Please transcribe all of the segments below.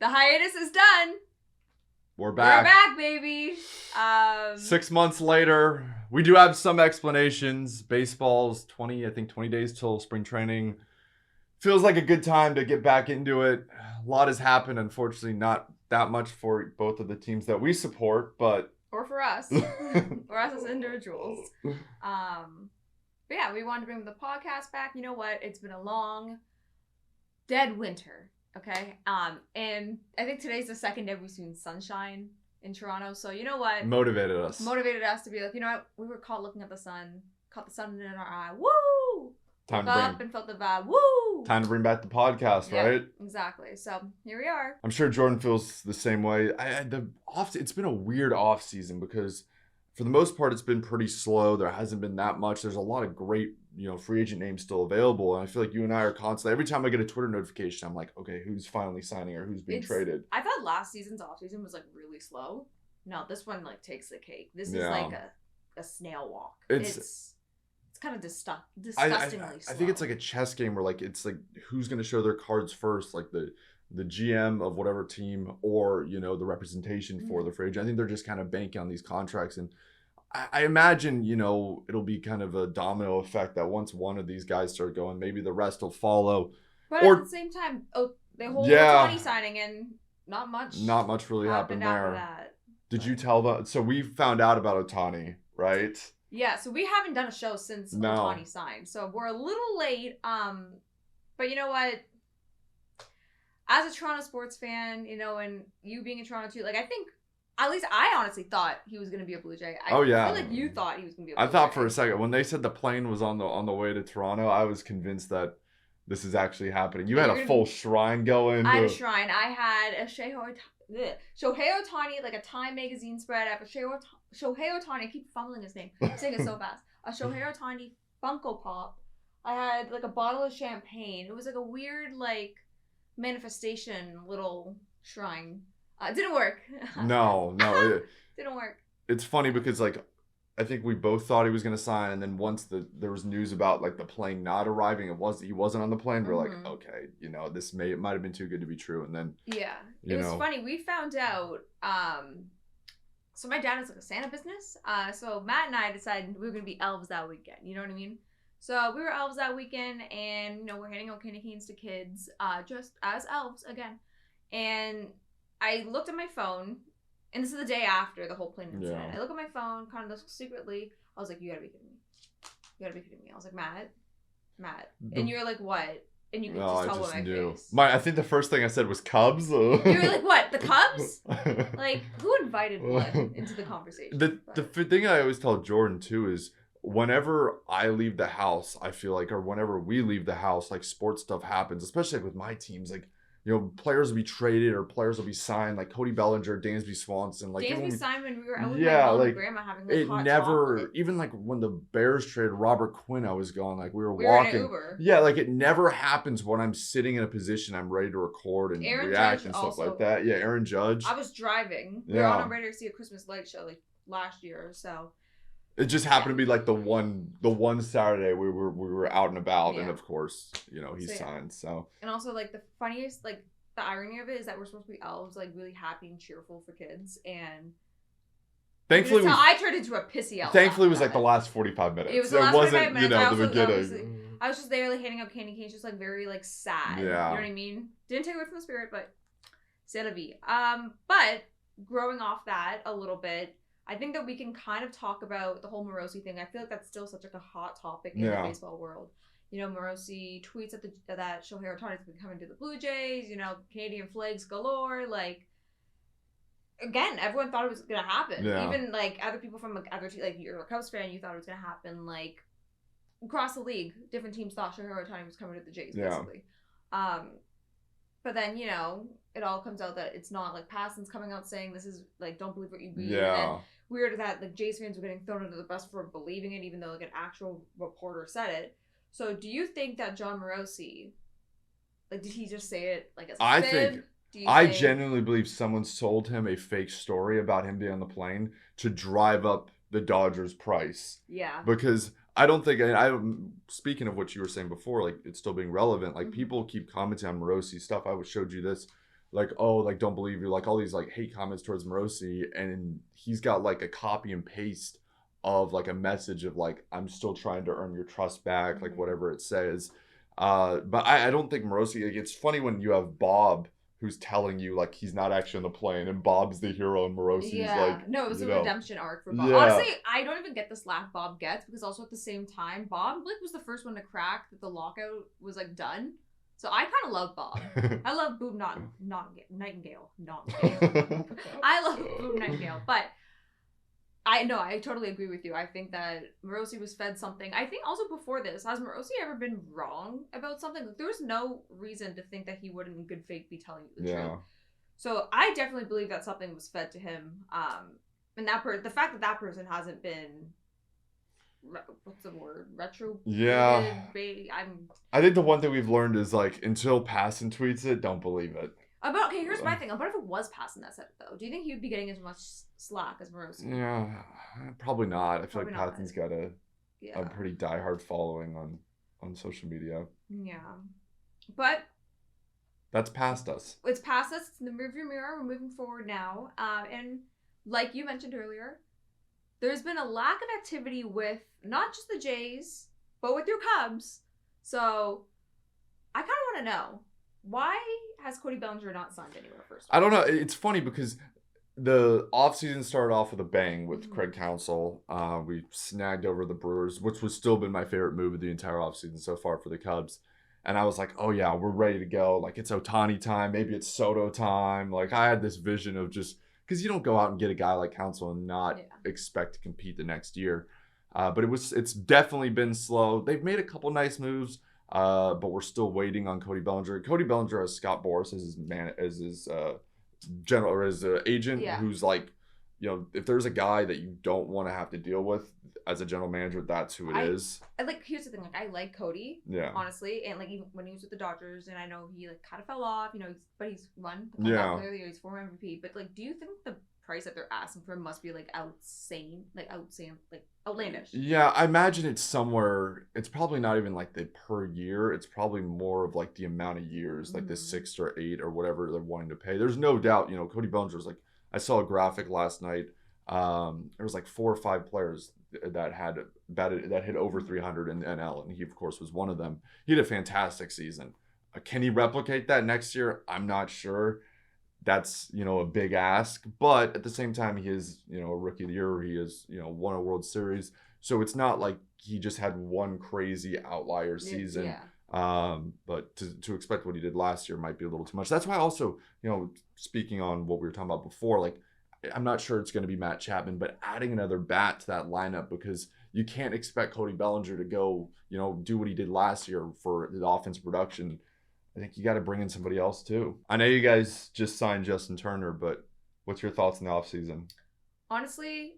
The hiatus is done. We're back. We're back, baby. 6 months later, we do have some explanations. Baseball's 20 days till spring training. Feels like a good time to get back into it. A lot has happened, unfortunately, not that much for both of the teams that we support, but... Or for us. For us as individuals. But yeah, we wanted to bring the podcast back. You know what? It's been a long, dead winter. Okay. And I think today's the second day we've seen sunshine in Toronto. So you know what? Motivated us to be like, you know what? We were caught looking at the sun. Caught the sun in our eye. Woo! Woke up and felt the vibe. Woo! Time to bring back the podcast, right? Exactly. So here we are. I'm sure Jordan feels the same way. It's been a weird off season because for the most part it's been pretty slow. There hasn't been that much. There's a lot of great, free agent names still available. And I feel like you and I are constantly, every time I get a Twitter notification, I'm like, okay, who's finally signing or who's being traded? I thought last season's off season was like really slow. No, this one like takes the cake. This is like a snail walk. It's kind of disgustingly slow. I think it's like a chess game where it's like who's going to show their cards first, like the GM of whatever team or, the representation for the free agent. I think they're just kind of banking on these contracts. And I imagine, it'll be kind of a domino effect that once one of these guys start going, maybe the rest will follow. But at the same time, they hold Ohtani signing and not much really happened there. That. Did you tell them? So we found out about Ohtani, right? Yeah, so we haven't done a show since Ohtani signed. So we're a little late. But you know what? As a Toronto sports fan, and you being in Toronto too, I think, at least I honestly thought he was going to be a Blue Jay. I feel like you thought he was going to be a Blue Jay. I thought for a second, when they said the plane was on the way to Toronto, I was convinced that this is actually happening. You had a full shrine going. I had a shrine. I had a Shohei Ohtani, like a Time magazine spread. I have a Shohei Ohtani. I keep fumbling his name. I'm saying it so fast. A Shohei Ohtani Funko Pop. I had like a bottle of champagne. It was like a weird manifestation little shrine. It didn't work. No. It didn't work. It's funny because I think we both thought he was going to sign, and then once there was news about the plane not arriving, he wasn't on the plane. We're like, okay, it might have been too good to be true. And then it was funny. We found out. So my dad is a Santa business. So Matt and I decided we were going to be elves that weekend. You know what I mean? So we were elves that weekend, and we're handing out candy canes to kids, just as elves again. And I looked at my phone. And this is the day after the whole plane incident. I look at my phone, kind of secretly. I was like, you gotta be kidding me. You gotta be kidding me. I was like, Matt. And you were like, what? And you could just tell by my face. I think the first thing I said was Cubs. You were like, what? The Cubs? Who invited one into the conversation? The thing I always tell Jordan, too, is whenever I leave the house, I feel like, or whenever we leave the house, sports stuff happens, especially with my teams, players will be traded or players will be signed, like Cody Bellinger, Dansby Swanson. Dansby signed when we were out with my mom and grandma having hot chocolate. Even when the Bears traded Robert Quinn, I was going, we were walking. Were in an Uber. Yeah, it never happens when I'm sitting in a position I'm ready to record and react and stuff like that. Yeah, Aaron Judge. I was driving. We were on our way to see a Christmas light show last year, so. It just happened to be the one Saturday we were out and about, and of course, he signed. So. And also the funniest the irony of it is that we're supposed to be elves, really happy and cheerful for kids, and thankfully I turned into a pissy elf. Thankfully, it was the last 45 minutes. It was the last 45 minutes. The beginning. I was just there handing out candy canes, just very sad. Yeah. You know what I mean? Didn't take away from the spirit, but c'est la vie. But growing off that a little bit. I think that we can kind of talk about the whole Morosi thing. I feel like that's still such a hot topic in the baseball world. Morosi tweets that Shohei Ohtani is coming to the Blue Jays. Canadian flags galore. Again, everyone thought it was gonna happen. Yeah. Even other people from other teams, you're a Cubs fan, you thought it was gonna happen. Across the league, different teams thought Shohei Ohtani was coming to the Jays, basically. But then, it all comes out that it's not. Passan's coming out saying this is, don't believe what you read. Yeah. And weird that, Jays fans were getting thrown under the bus for believing it, even though, an actual reporter said it. So, do you think that John Morosi, did he just say it, as a fib? I genuinely believe someone sold him a fake story about him being on the plane to drive up the Dodgers' price. Yeah. Because I don't think, speaking of what you were saying before, it's still being relevant, people keep commenting on Morosi's stuff. I showed you this. like, oh, like, don't believe you, like all these like hate comments towards Morosi, and he's got like a copy and paste of like a message of like, I'm still trying to earn your trust back, like whatever it says. But I don't think Morosi, like, it's funny when you have Bob who's telling you like he's not actually on the plane, and Bob's the hero and Morosi's like, no, it was a redemption arc for Bob. Yeah. Honestly, I don't even get the slack Bob gets, because also at the same time, Bob like was the first one to crack that the lockout was like done. So I kind of love Bob. I love Boob Nightingale. I love Boob Nightingale, but I totally agree with you. I think that Morosi was fed something. I think also before this, has Morosi ever been wrong about something? Like, there was no reason to think that he wouldn't in good faith be telling you the truth. So I definitely believe that something was fed to him. And the fact that person hasn't been, what's the word? Retro. Yeah. I think the one thing we've learned is like, until Passan tweets it, don't believe it. Okay, here's my thing. What if it was Passan that said it, though? Do you think he would be getting as much slack as Morosi? Yeah, probably not. I feel like Passan's got a pretty diehard following on social media. Yeah. But that's past us. It's past us. It's in the rearview mirror. We're moving forward now. And like you mentioned earlier, there's been a lack of activity with not just the Jays, but with your Cubs. So I kind of want to know, why has Cody Bellinger not signed anywhere first? I don't know. It's funny because the offseason started off with a bang with Craig Counsell. We snagged over the Brewers, which was still been my favorite move of the entire offseason so far for the Cubs. And I was like, oh yeah, we're ready to go. Like, it's Ohtani time. Maybe it's Soto time. Like, I had this vision of just, because you don't go out and get a guy like Counsell and not expect to compete the next year. But it's definitely been slow. They've made a couple nice moves. But we're still waiting on Cody Bellinger. Cody Bellinger has Scott Boras as his agent, who's like, you know, if there's a guy that you don't want to have to deal with as a general manager, that's who it is. Here's the thing, like, I like Cody, honestly, and like even when he was with the Dodgers, and I know he like kind of fell off, you know, but he's won the comeback player of the year, he's former MVP. But like, do you think the price that they're asking for must be like outlandish? Yeah, I imagine it's somewhere, it's probably not even like the per year, it's probably more of like the amount of years, like the 6 or 8 or whatever they're wanting to pay. There's no doubt, you know, Cody Bellinger's like, I saw a graphic last night, there was like 4 or 5 players that had hit over 300 in the NL, and he of course was one of them. He had a fantastic season. Can he replicate that next year? I'm not sure. That's, you know, a big ask, but at the same time, he is, you know, a rookie of the year. He has, you know, won a World Series, so it's not like he just had one crazy outlier season. But to expect what he did last year might be a little too much. That's why also, you know, speaking on what we were talking about before, like, I'm not sure it's going to be Matt Chapman, but adding another bat to that lineup, because you can't expect Cody Bellinger to go, you know, do what he did last year for the offensive production. I think you got to bring in somebody else too. I know you guys just signed Justin Turner, but what's your thoughts in the offseason? Honestly,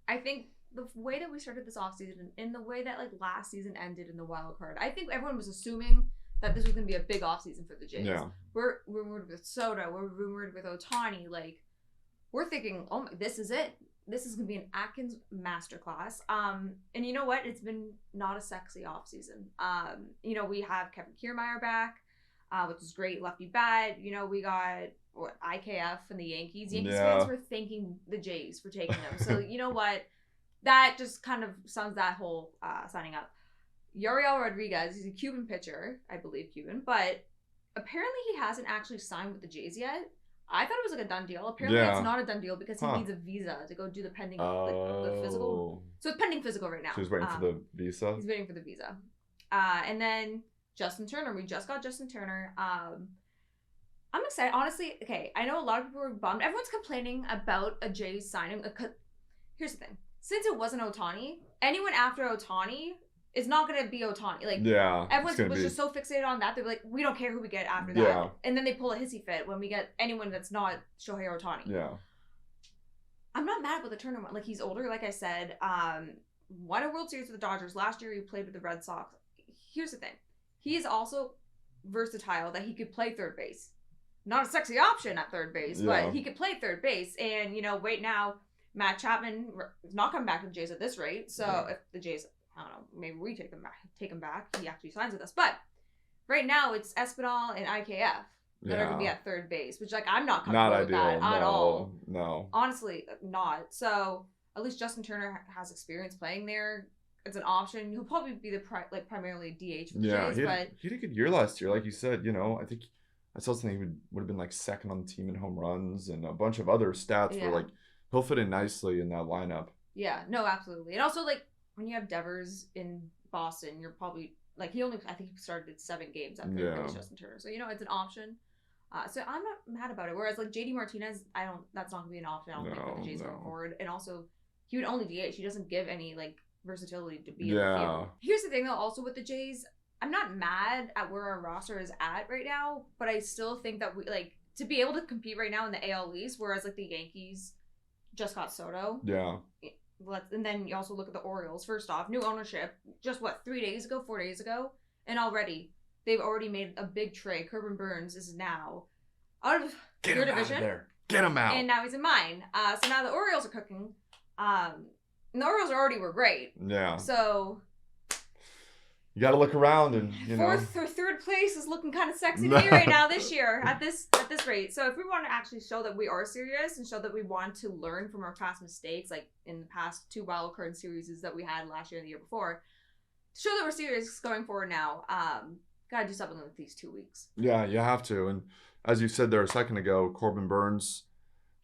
I think the way that we started this offseason, and the way that like last season ended in the wild card, I think everyone was assuming that this was going to be a big offseason for the Jays. Yeah. We're rumored with Soto. We're rumored with Ohtani. Like, we're thinking, oh, this is it. This is going to be an Atkins masterclass. And you know what? It's been not a sexy offseason. You know, we have Kevin Kiermaier back, which is great. Lefty bat. You know, we got IKF and the Yankees. Yankees fans were thanking the Jays for taking them. So you know what? That just kind of sums that whole signing up. Yariel Rodriguez, he's a Cuban pitcher, I believe Cuban, but apparently he hasn't actually signed with the Jays yet. I thought it was like a done deal. Apparently it's not a done deal because he needs a visa to go do the pending the physical. So it's pending physical right now. So he's waiting for the visa? He's waiting for the visa. And then Justin Turner. We just got Justin Turner. I'm excited. Honestly, okay, I know a lot of people were bummed. Everyone's complaining about a Jays signing. Here's the thing. Since it wasn't Ohtani, anyone after Ohtani is not going to be Ohtani. Like, everyone was just so fixated on that. They're like, we don't care who we get after that. Yeah. And then they pull a hissy fit when we get anyone that's not Shohei Ohtani. Yeah. I'm not mad about the Turner one. Like, he's older, like I said. Won a World Series with the Dodgers. Last year, he played with the Red Sox. Here's the thing. He is also versatile that he could play third base. Not a sexy option at third base, but he could play third base. And, you know, wait now, Matt Chapman is not coming back to the Jays at this rate. So if the Jays, I don't know, maybe we take him back. He actually signs with us. But right now it's Espinal and IKF. that are going to be at third base, which, like, I'm not not comfortable with ideal. that at all. No. Honestly, not. So, at least Justin Turner has experience playing there. It's an option. He'll probably be the primarily DH for the Jays, but he had a good year last year, like you said. You know, I think I saw something he would have been like second on the team in home runs and a bunch of other stats where like he'll fit in nicely in that lineup. Yeah, no, absolutely. And also, like, when you have Devers in Boston, you're probably like I think he started 7 games at third base, Justin Turner. So, you know, it's an option. So I'm not mad about it. Whereas like JD Martinez, that's not gonna be an option. I don't think for the Jays going forward. And also, he would only DH. He doesn't give any like versatility to be in the field. Here's the thing though, also with the Jays, I'm not mad at where our roster is at right now, but I still think that we like to be able to compete right now in the AL East, whereas like the Yankees just got Soto. Yeah. And then you also look at the Orioles. First off, new ownership, just 4 days ago, and they've already made a big trade. Corbin Burns is now out of your division. Get him out. And now he's in mine. So now the Orioles are cooking. And the Orioles already were great. Yeah. So you got to look around and, you know. 4th or 3rd place is looking kind of sexy to me right now this year at this rate. So if we want to actually show that we are serious and show that we want to learn from our past mistakes, like in the past 2 wildcard series that we had last year and the year before, to show that we're serious going forward now, gotta do something with these 2 weeks. Yeah, you have to. And as you said there a second ago, Corbin Burns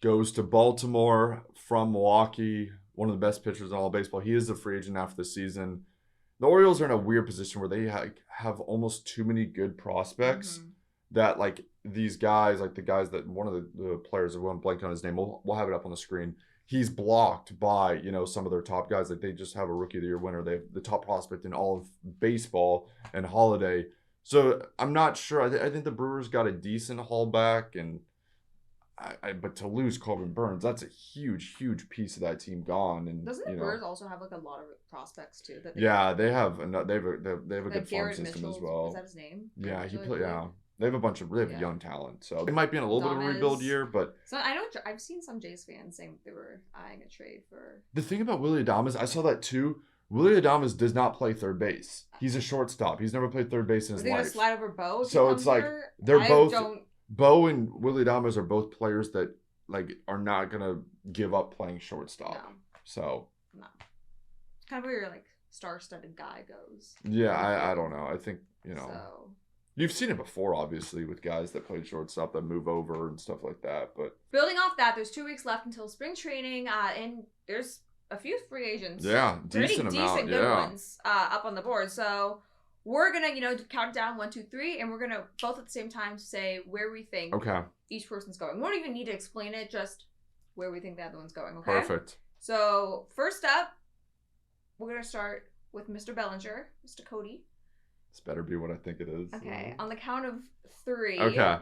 goes to Baltimore from Milwaukee, one of the best pitchers in all of baseball. He is a free agent after the season. The Orioles are in a weird position where they have almost too many good prospects that, like, these guys, like the guys that one of the players, I won't blank on his name, we'll have it up on the screen. He's blocked by, you know, some of their top guys. Like, they just have a Rookie of the Year winner. They have the top prospect in all of baseball and Holiday. So I'm not sure. I think the Brewers got a decent haul back, and but to lose Corbin Burns, that's a huge piece of that team gone. And doesn't the Brewers also have like a lot of prospects too? They have a good farm system as well. Is that his name? Yeah, they have a bunch of young talent, so they might be in a little bit of a rebuild year. But so I know I've seen some Jays fans saying they were eyeing a trade for. The thing about Willy Adames, I saw that too. Willy Adames does not play third base. He's a shortstop. He's never played third base in his life. Are they gonna slide over Bo? So it's like they're both. Bo and Willy Adames are both players that like are not gonna give up playing shortstop. No. So no. Kind of where your like star-studded guy goes. Yeah, I don't know. I think, you know, so. You've seen it before, obviously, with guys that played shortstop that move over and stuff like that. But building off that, there's 2 weeks left until spring training, and there's a few free agents. Yeah, decent good ones up on the board. So we're gonna, you know, count down 1, 2, 3, and we're gonna both at the same time say where we think each person's going. We won't even need to explain it, just where we think the other one's going. Okay. Perfect. So first up, we're gonna start with Mr. Bellinger, Mr. Cody. This better be what I think it is. Okay. On the count of 3. Okay.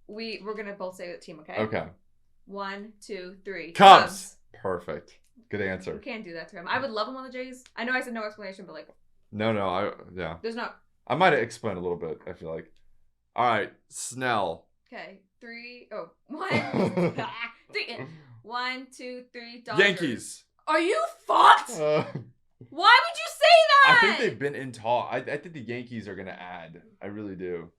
We're gonna both say the team. Okay. Okay. 1, 2, 3. Cubs. Perfect. Good answer. You can't do that to him. I would love him on the Jays. I know I said no explanation, but like. No. There's no. I might have explained a little bit. I feel like. All right, Snell. Okay, 3. Oh, 1. 3. 1, 2, 3. Dodgers. Yankees. Are you fucked? Why would you say that? I think they've been in talk. I think the Yankees are gonna add. I really do.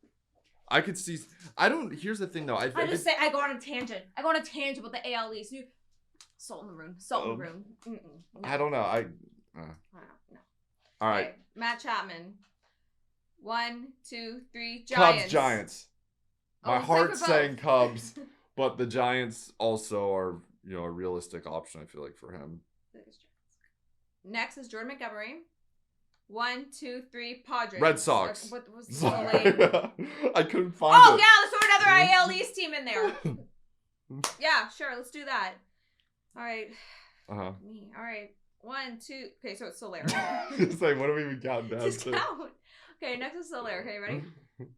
I could see. I don't. Here's the thing, though. I just say I go on a tangent. With the AL East. Salt in the room. No. I don't know. No. All right. Okay. Matt Chapman. 1, 2, 3. Giants. Giants. My heart's saying Cubs, but the Giants also are, you know, a realistic option. I feel like for him. Next is Jordan Montgomery. 1, 2, 3. Padres. Red Sox. What was so late? I couldn't find it. Oh yeah, let's throw another AL East team in there. Yeah, sure. Let's do that. All right. Me. All right. 1, 2. Okay, so it's Soler. It's like, what are we even counting down Just to? Count. Okay, next is Soler. Okay, ready?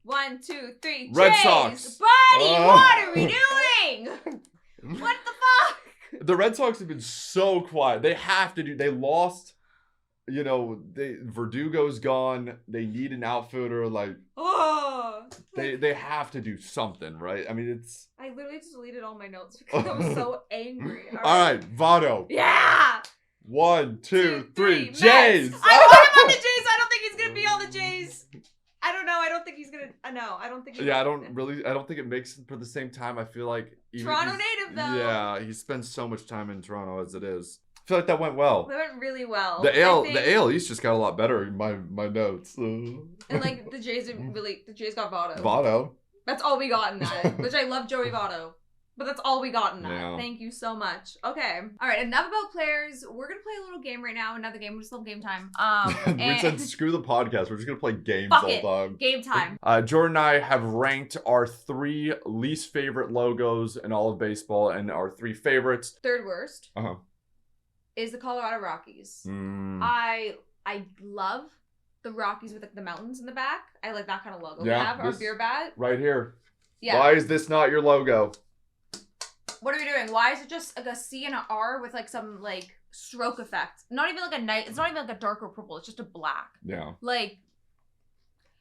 1, 2, 3. Red Jays. Sox. Buddy, what are we doing? What the fuck? The Red Sox have been so quiet. They have to do. They lost. You know, Verdugo's gone. They need an outfielder. Like, they have to do something, right? I mean, it's. I literally just deleted all my notes because I was so angry. All right, Votto. Yeah. 1, 2, 3. Jays. Jays. I want him on the Jays. I don't think he's gonna be on the Jays. I don't know. I don't think he's gonna. No, I don't think. Yeah, I don't think it makes it for the same time. I feel like Toronto native though. Yeah, he spends so much time in Toronto as it is. I feel like that went well. That went really well. The AL East just got a lot better in my notes. And like the Jays got Votto. Votto. That's all we got in that. Which I love Joey Votto. But that's all we got in that. Yeah. Thank you so much. Okay. All right. Enough about players. We're going to play a little game right now. Another game. We're just a little game time. We said screw the podcast. We're just going to play games all the time. Game time. Jordan and I have ranked our 3 least favorite logos in all of baseball and our 3 favorites. Third worst is the Colorado Rockies. I love the Rockies with like the mountains in the back. I like that kind of logo. Yeah, we have our beer bat. Right here. Yeah. Why is this not your logo? What are we doing? Why is it just like a C and an R with like some like stroke effect? Not even like a night. It's not even like a darker purple. It's just a black. Yeah. Like,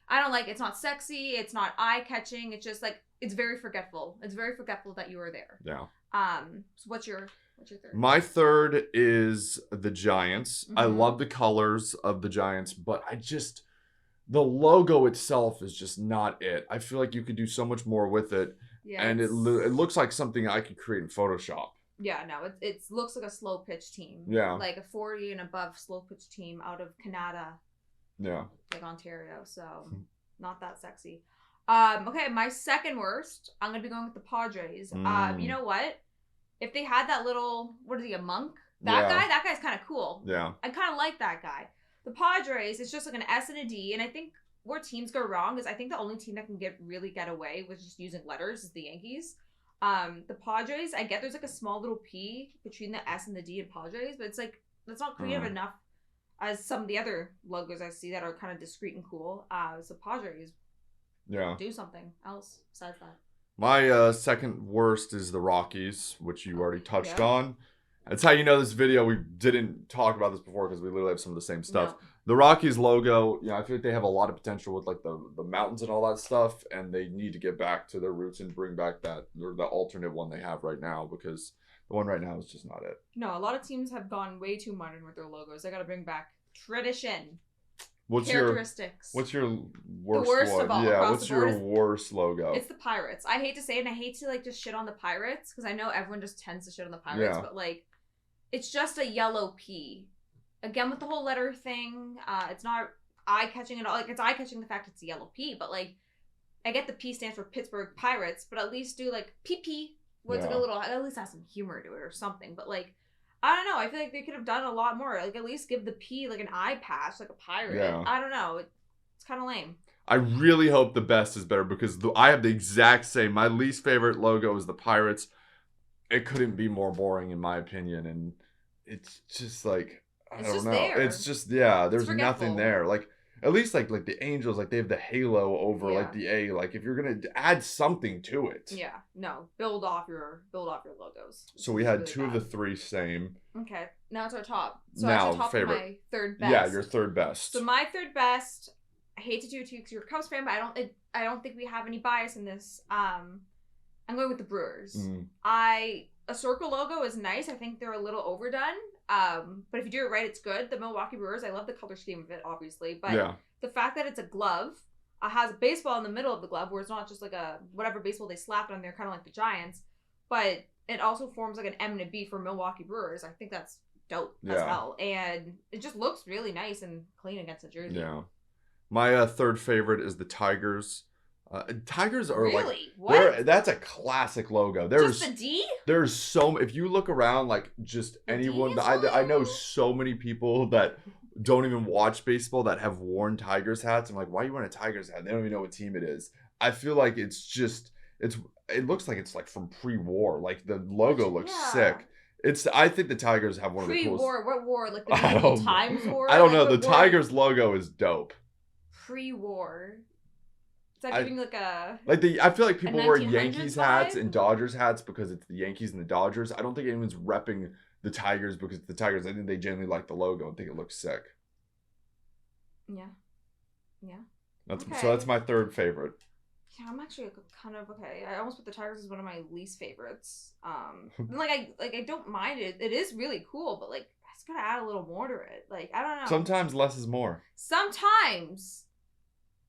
I don't like. It's not sexy. It's not eye catching. It's just like it's very forgetful. It's very forgetful that you were there. Yeah. So what's your third? My third is the Giants. Mm-hmm. I love the colors of the Giants, but the logo itself is just not it. I feel like you could do so much more with it. Yeah, and it looks like something I could create in Photoshop. Yeah, no, it looks like a slow pitch team. Yeah. Like a 40 and above slow pitch team out of Canada. Yeah. Like Ontario, so not that sexy. Okay, my second worst, I'm going to be going with the Padres. You know what? If they had that little, what is he, a monk? That guy's kind of cool. Yeah. I kind of like that guy. The Padres, it's just like an S and a D, and I think where teams go wrong is I think the only team that can really get away with just using letters is the Yankees. The Padres, I get there's like a small little P between the S and the D in Padres, but it's like that's not creative enough as some of the other logos I see that are kind of discreet and cool. So Padres, do something else besides that. My second worst is the Rockies, which you already touched on. That's how you know this video. We didn't talk about this before because we literally have some of the same stuff. No. The Rockies logo, I feel like they have a lot of potential with like the mountains and all that stuff, and they need to get back to their roots and bring back the alternate one they have right now, because the one right now is just not it. No, a lot of teams have gone way too modern with their logos. They got to bring back tradition. What's characteristics. What's your worst? The worst of all. Yeah, what's your worst logo? It's the Pirates. I hate to say it, and I hate to like just shit on the Pirates because I know everyone just tends to shit on the Pirates, but like it's just a yellow P. Again, with the whole letter thing, it's not eye-catching at all. Like, it's eye-catching the fact it's a yellow P, but, like, I get the P stands for Pittsburgh Pirates, but at least do, like, PP, where it's like a little, at least have some humor to it or something. But, like, I don't know. I feel like they could have done a lot more. Like, at least give the P, like, an eye patch, like a pirate. Yeah. I don't know. It's kind of lame. I really hope the best is better because I have the exact same. My least favorite logo is the Pirates. It couldn't be more boring, in my opinion, and it's just, like... I don't know. There. It's just there's nothing there. Like at least like the Angels, like they have the halo over like the A. Like if you're gonna add something to it. Yeah. No. Build off your logos. So we had really 2 of the 3 same. Okay. Now it's our top. So now our top favorite. My third best. Yeah, your third best. So my third best. I hate to do it to you because you're a Cubs fan, but I don't think we have any bias in this. I'm going with the Brewers. A circle logo is nice. I think they're a little overdone. But if you do it right, it's good. The Milwaukee Brewers, I love the color scheme of it, obviously. But the fact that it's a glove, has a baseball in the middle of the glove, where it's not just like a whatever baseball they slapped on there, kind of like the Giants. But it also forms like an M and a B for Milwaukee Brewers. I think that's dope as hell. And it just looks really nice and clean against the jersey. Yeah. My third favorite is the Tigers. Tigers are really? What? That's a classic logo. Just the D? There's so if you look around, like just anyone. I know so many people that don't even watch baseball that have worn Tigers hats. I'm like, why are you wearing a Tigers hat? They don't even know what team it is. I feel like it looks like it's like from pre-war. Like the logo looks sick. I think the Tigers have one of the coolest. Pre-war? What war? Like the medieval times war? I don't know. The Tigers logo is dope. Pre-war. It's like giving like a... I feel like people wear Yankees hats and Dodgers hats because it's the Yankees and the Dodgers. I don't think anyone's repping the Tigers because the Tigers, I think they genuinely like the logo and think it looks sick. Yeah. Yeah. So that's my third favorite. Yeah, I'm actually kind of okay. I almost put the Tigers as one of my least favorites. I don't mind it. It is really cool, but like I just gotta add a little more to it. Like I don't know. Sometimes less is more. Sometimes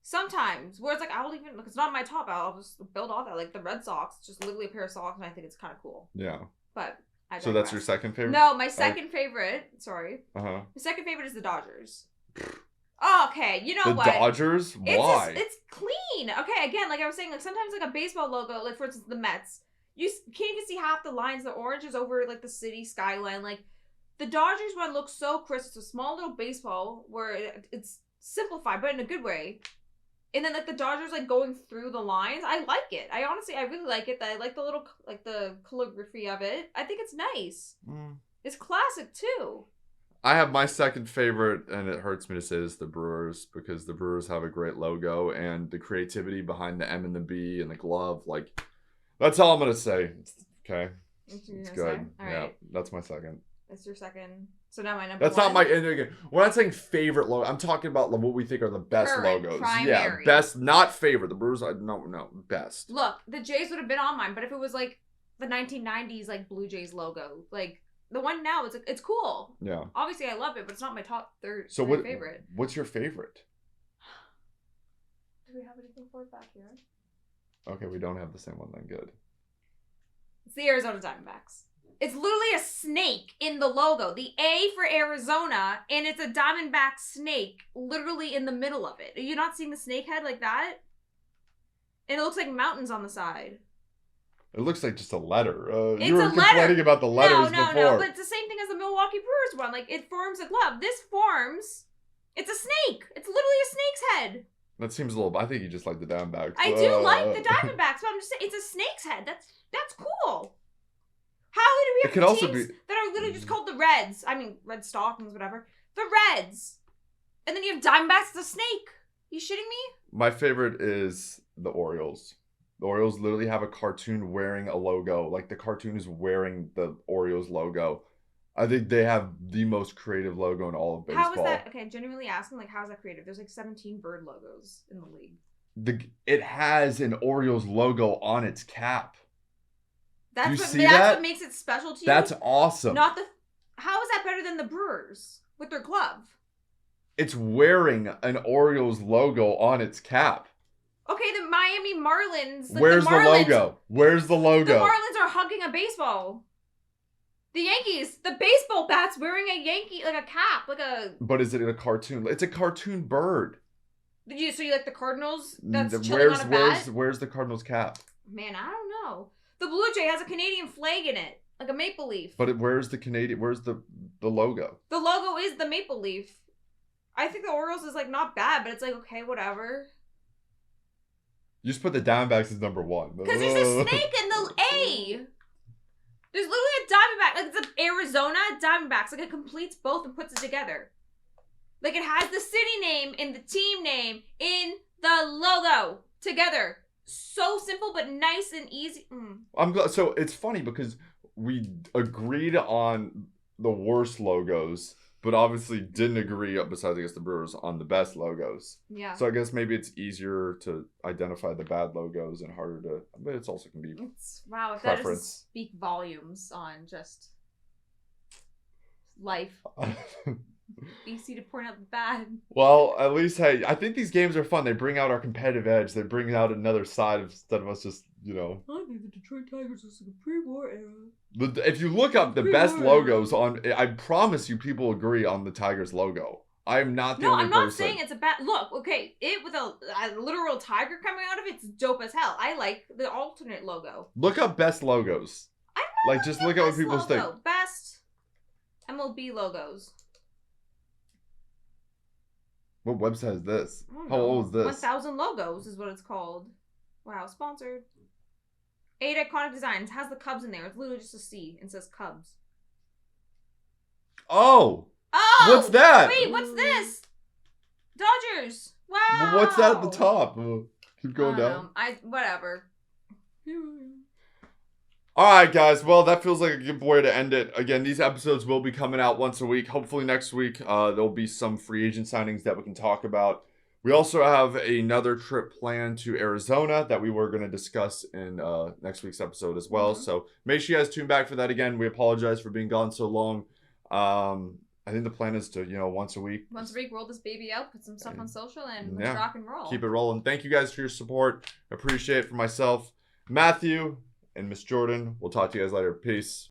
Sometimes, where it's like, I'll even, like, it's not my top, I'll just build off that. Like, the Red Sox, just literally a pair of socks, and I think it's kind of cool. Yeah. But, I so that's your second favorite? No, my second favorite, sorry. Uh-huh. My second favorite is the Dodgers. Oh, okay, you know what? The Dodgers? Why? It's clean. Okay, again, like I was saying, like, sometimes, like, a baseball logo, like, for instance, the Mets, you can't even see half the lines. The orange is over, like, the city skyline. Like, the Dodgers one looks so crisp. It's a small little baseball where it's simplified, but in a good way. And then, like, the Dodgers, like, going through the lines. I like it. I really like it. I like the little, like, the calligraphy of it. I think it's nice. It's classic, too. I have my second favorite, and it hurts me to say this, the Brewers, because the Brewers have a great logo, and the creativity behind the M and the B and the glove, like, that's all I'm going to say. Okay. It's good. All right. Yeah, that's my second. That's your second. So now my number That's one. not my, and again, we're not saying favorite logo. I'm talking about what we think are the best Current, logos. primary. Yeah, best, not favorite. The Brewers, no, best. Look, the Jays would have been on mine, but if it was like the 1990s, like Blue Jays logo, like the one now, it's cool. Yeah. Obviously, I love it, but it's not my top third favorite. What's your favorite? Do we have anything for it back here? Okay, we don't have the same one then. Good. It's the Arizona Diamondbacks. It's literally a snake in the logo. The A for Arizona, and it's a Diamondback snake literally in the middle of it. Are you not seeing the snake head like that? And it looks like mountains on the side. It looks like just a letter. It's you were complaining about the letters before. No, but it's the same thing as the Milwaukee Brewers one. Like, it forms a glove. This forms... It's a snake. It's literally a snake's head. That seems a little... I think you just like the Diamondbacks. I do like the Diamondbacks, but I'm just saying, it's a snake's head. That's cool. How do we have teams that are literally just called the Reds? I mean, Red Stockings, whatever. The Reds. And then you have Diamondbacks, the snake. You shitting me? My favorite is the Orioles. The Orioles literally have a cartoon wearing a logo. Like, the cartoon is wearing the Orioles logo. I think they have the most creative logo in all of baseball. How is that? Okay, genuinely asking, like, how is that creative? There's like 17 bird logos in the league. It has an Orioles logo on its cap. That's what makes it special to you? That's awesome. How is that better than the Brewers with their glove? It's wearing an Orioles logo on its cap. Okay, the Miami Marlins. Like, Where's the logo? Where's the logo? The Marlins are hugging a baseball. The Yankees, the baseball bat's wearing a Yankee, like a cap, like a... But is it a cartoon? It's a cartoon bird. So you like the Cardinals that's chilling on a bat? Where's the Cardinals cap? Man, I don't know. The Blue Jay has a Canadian flag in it, like a maple leaf. But where's the logo? The logo is the maple leaf. I think the Orioles is, like, not bad, but it's like, okay, whatever. You just put the Diamondbacks as number one. Because there's a snake in the A. There's literally a Diamondback. Like, it's an Arizona Diamondbacks. Like, it completes both and puts it together. Like, it has the city name and the team name in the logo together. So simple, but nice and easy. I'm glad. So it's funny because we agreed on the worst logos, but obviously didn't agree, besides I guess the Brewers, on the best logos. Yeah. So I guess maybe it's easier to identify the bad logos and harder to, but it's also can be wow, if preference. That doesn't speak volumes on just life. Easy to point out the bad. Well, at least, hey, I think these games are fun. They bring out our competitive edge. They bring out another side instead of us just, I think the Detroit Tigers was like a pre-war era. If you look up the best logos I promise you people agree on the Tigers logo. I am not the only person. No, I'm not saying it's a bad... Look, okay, it with a literal tiger coming out of it's dope as hell. I like the alternate logo. Look up best logos. I don't know. Like, just look at what people think. Best MLB logos. What website is this? How old is this? 1,000 Logos is what it's called. Wow, sponsored. 8 iconic designs. Has the Cubs in there. It's literally just a C and says Cubs. Oh! What's that? Wait, what's this? Dodgers. Wow. What's that at the top? Keep going down. Whatever. Alright, guys. Well, that feels like a good way to end it. Again, these episodes will be coming out once a week. Hopefully next week, there'll be some free agent signings that we can talk about. We also have another trip planned to Arizona that we were going to discuss in next week's episode as well. So make sure you guys tune back for that again. We apologize for being gone so long. I think the plan is to, once a week. Roll this baby out, put some stuff on social, and Yeah. let's rock and roll. Keep it rolling. Thank you guys for your support. Appreciate it for myself, Matthew, and Miss Jordan. We'll talk to you guys later. Peace.